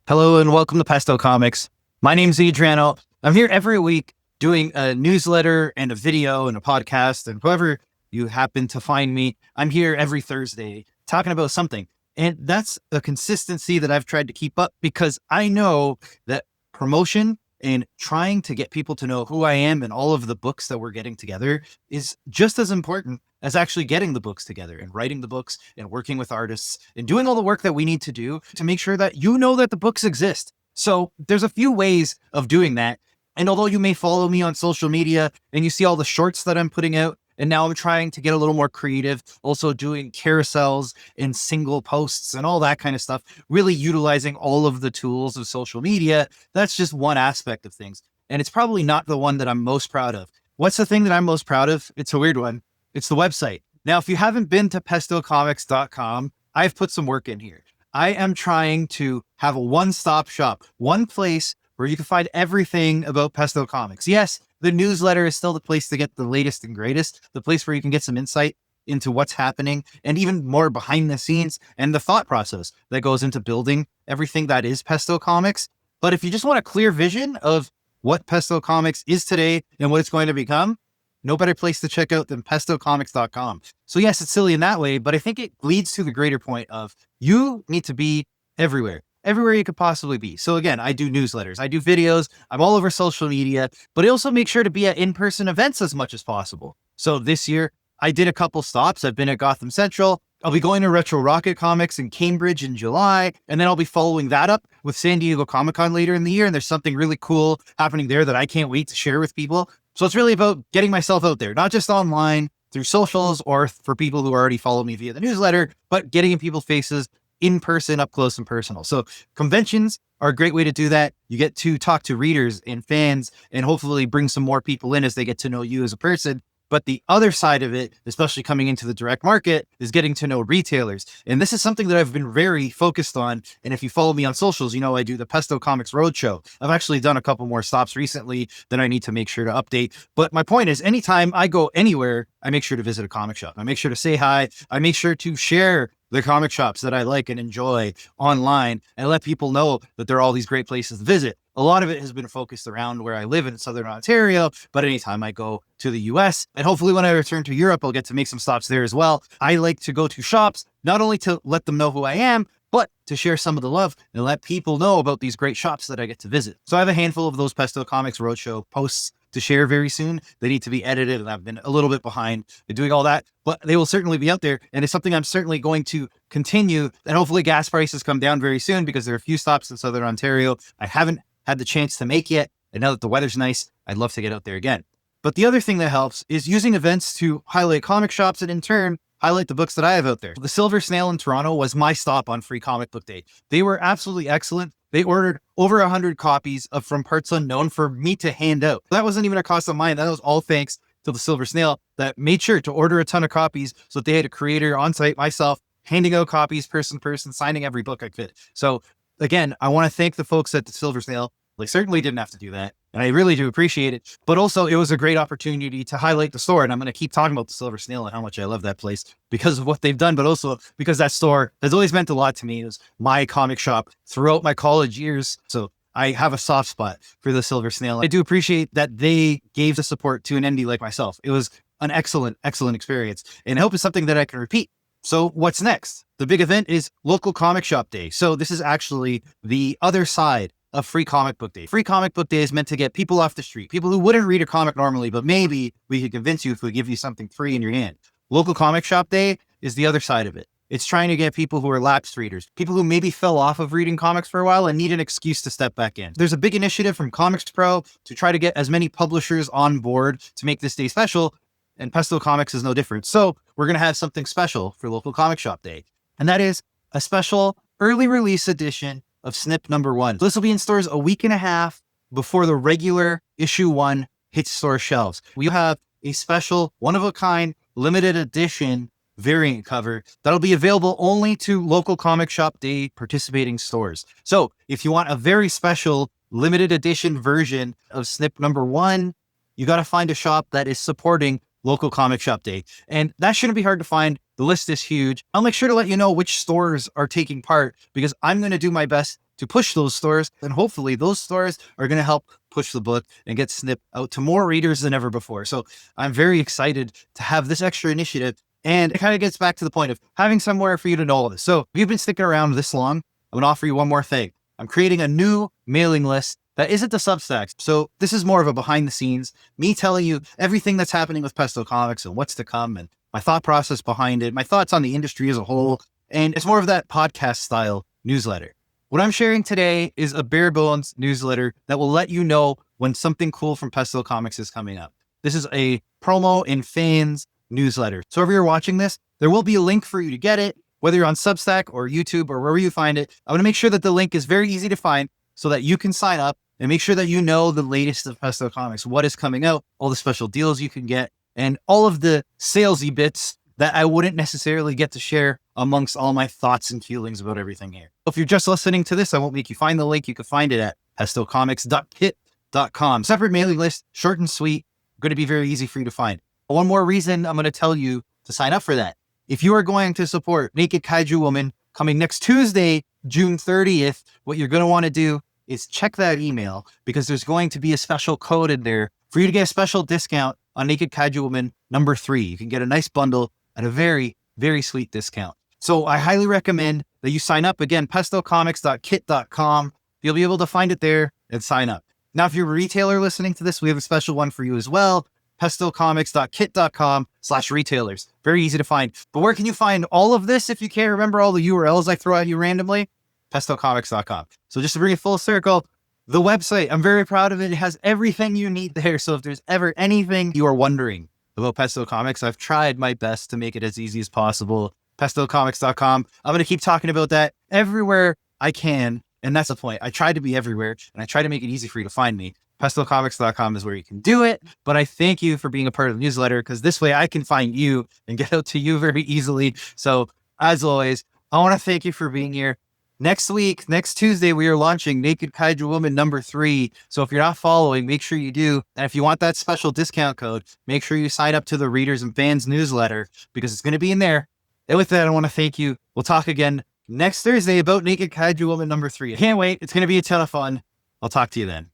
Hello and welcome to Pesto Comics. My name's Adriano. I'm here every week doing a newsletter and a video and a podcast, and however you happen to find me, I'm here every Thursday talking about something. And that's a consistency that I've tried to keep up because I know that promotion and trying to get people to know who I am and all of the books that we're getting together is just as important as actually getting the books together and writing the books and working with artists and doing all the work that we need to do to make sure that you know that the books exist. So there's a few ways of doing that. And although you may follow me on social media and you see all the shorts that I'm putting out, and now I'm trying to get a little more creative, also doing carousels and single posts and all that kind of stuff, really utilizing all of the tools of social media. That's just one aspect of things. And it's probably not the one that I'm most proud of. What's the thing that I'm most proud of? It's a weird one. It's the website. Now, if you haven't been to pestocomics.com, I've put some work in here. I am trying to have a one-stop shop, one place where you can find everything about Pesto Comics. Yes, the newsletter is still the place to get the latest and greatest, the place where you can get some insight into what's happening and even more behind the scenes and the thought process that goes into building everything that is Pesto Comics. But if you just want a clear vision of what Pesto Comics is today and what it's going to become, no better place to check out than pestocomics.com. So yes, it's silly in that way, but I think it leads to the greater point of you need to be everywhere you could possibly be. So again, I do newsletters, I do videos, I'm all over social media, but I also make sure to be at in-person events as much as possible. So this year I did a couple stops. I've been at Gotham Central. I'll be going to Retro Rocket Comics in Cambridge in July, and then I'll be following that up with San Diego Comic-Con later in the year. And there's something really cool happening there that I can't wait to share with people. So it's really about getting myself out there, not just online through socials or for people who already follow me via the newsletter, but getting in people's faces in person, up close and personal. So conventions are a great way to do that. You get to talk to readers and fans and hopefully bring some more people in as they get to know you as a person. But the other side of it, especially coming into the direct market, is getting to know retailers. And this is something that I've been very focused on. And if you follow me on socials, you know I do the Pesto Comics Roadshow. I've actually done a couple more stops recently that I need to make sure to update. But my point is, anytime I go anywhere, I make sure to visit a comic shop. I make sure to say hi. I make sure to share the comic shops that I like and enjoy online and let people know that there are all these great places to visit. A lot of it has been focused around where I live in Southern Ontario, but anytime I go to the US and hopefully when I return to Europe, I'll get to make some stops there as well. I like to go to shops, not only to let them know who I am, but to share some of the love and let people know about these great shops that I get to visit. So I have a handful of those Pesto Comics Roadshow posts to share very soon. They need to be edited and I've been a little bit behind in doing all that, but they will certainly be out there. And it's something I'm certainly going to continue. And hopefully gas prices come down very soon because there are a few stops in Southern Ontario I haven't had the chance to make yet. And now that the weather's nice, I'd love to get out there again. But the other thing that helps is using events to highlight comic shops and in turn, highlight the books that I have out there. The Silver Snail in Toronto was my stop on Free Comic Book Day. They were absolutely excellent. They ordered over 100 copies of From Parts Unknown for me to hand out. That wasn't even a cost of mine. That was all thanks to the Silver Snail that made sure to order a ton of copies so that they had a creator on site, myself, handing out copies person to person, signing every book I could. So again, I want to thank the folks at the Silver Snail. They certainly didn't have to do that. And I really do appreciate it. But also it was a great opportunity to highlight the store. And I'm going to keep talking about the Silver Snail and how much I love that place because of what they've done, but also because that store has always meant a lot to me. It was my comic shop throughout my college years. So I have a soft spot for the Silver Snail. I do appreciate that they gave the support to an indie like myself. It was an excellent, excellent experience. And I hope it's something that I can repeat. So what's next? The big event is Local Comic Shop Day. So this is actually the other side of Free Comic Book Day. Free Comic Book Day is meant to get people off the street, people who wouldn't read a comic normally, but maybe we could convince you if we give you something free in your hand. Local Comic Shop Day is the other side of it. It's trying to get people who are lapsed readers, people who maybe fell off of reading comics for a while and need an excuse to step back in. There's a big initiative from Comics Pro to try to get as many publishers on board to make this day special, and Pesto Comics is no different. So we're going to have something special for Local Comic Shop Day, and that is a special early release edition of SNIP #1. This will be in stores a week and a half before the regular issue 1 hits store shelves. We have a special one-of-a-kind limited edition variant cover that'll be available only to Local Comic Shop Day participating stores. So if you want a very special limited edition version of SNIP #1, you got to find a shop that is supporting Local Comic Shop Day. And that shouldn't be hard to find. The list is huge. I'll make sure to let you know which stores are taking part because I'm going to do my best to push those stores. And hopefully those stores are going to help push the book and get SNIP out to more readers than ever before. So I'm very excited to have this extra initiative. And it kind of gets back to the point of having somewhere for you to know all this. So if you've been sticking around this long, I'm going to offer you one more thing. I'm creating a new mailing list that isn't the Substack. So this is more of a behind the scenes, me telling you everything that's happening with Pesto Comics and what's to come and my thought process behind it, my thoughts on the industry as a whole. And it's more of that podcast style newsletter. What I'm sharing today is a bare bones newsletter that will let you know when something cool from Pesto Comics is coming up. This is a promo and fans newsletter. So if you're watching this, there will be a link for you to get it, whether you're on Substack or YouTube or wherever you find it. I want to make sure that the link is very easy to find so that you can sign up and make sure that you know the latest of Pesto Comics, what is coming out, all the special deals you can get, and all of the salesy bits that I wouldn't necessarily get to share amongst all my thoughts and feelings about everything here. If you're just listening to this, I won't make you find the link. You can find it at pestocomics.kit.com. Separate mailing list, short and sweet, going to be very easy for you to find. One more reason I'm going to tell you to sign up for that. If you are going to support Naked Kaiju Woman coming next Tuesday, June 30th, what you're going to want to do is check that email because there's going to be a special code in there for you to get a special discount on Naked Kaiju Woman number 3. You can get a nice bundle at a very, very sweet discount. So I highly recommend that you sign up. Again, pestocomics.kit.com. You'll be able to find it there and sign up. Now, if you're a retailer listening to this, we have a special one for you as well. pestocomics.kit.com/retailers. Very easy to find. But where can you find all of this if you can't remember all the URLs I throw at you randomly? pestocomics.com. So just to bring it full circle, the website, I'm very proud of it. It has everything you need there. So if there's ever anything you are wondering about Pesto Comics, I've tried my best to make it as easy as possible. pestocomics.com. I'm going to keep talking about that everywhere I can. And that's the point. I try to be everywhere and I try to make it easy for you to find me. pestocomics.com is where you can do it. But I thank you for being a part of the newsletter because this way I can find you and get out to you very easily. So as always, I want to thank you for being here. Next week, next Tuesday, we are launching Naked Kaiju Woman number 3. So if you're not following, make sure you do. And if you want that special discount code, make sure you sign up to the Readers and Fans newsletter because it's going to be in there. And with that, I want to thank you. We'll talk again next Thursday about Naked Kaiju Woman number 3. I can't wait. It's going to be a ton of fun. I'll talk to you then.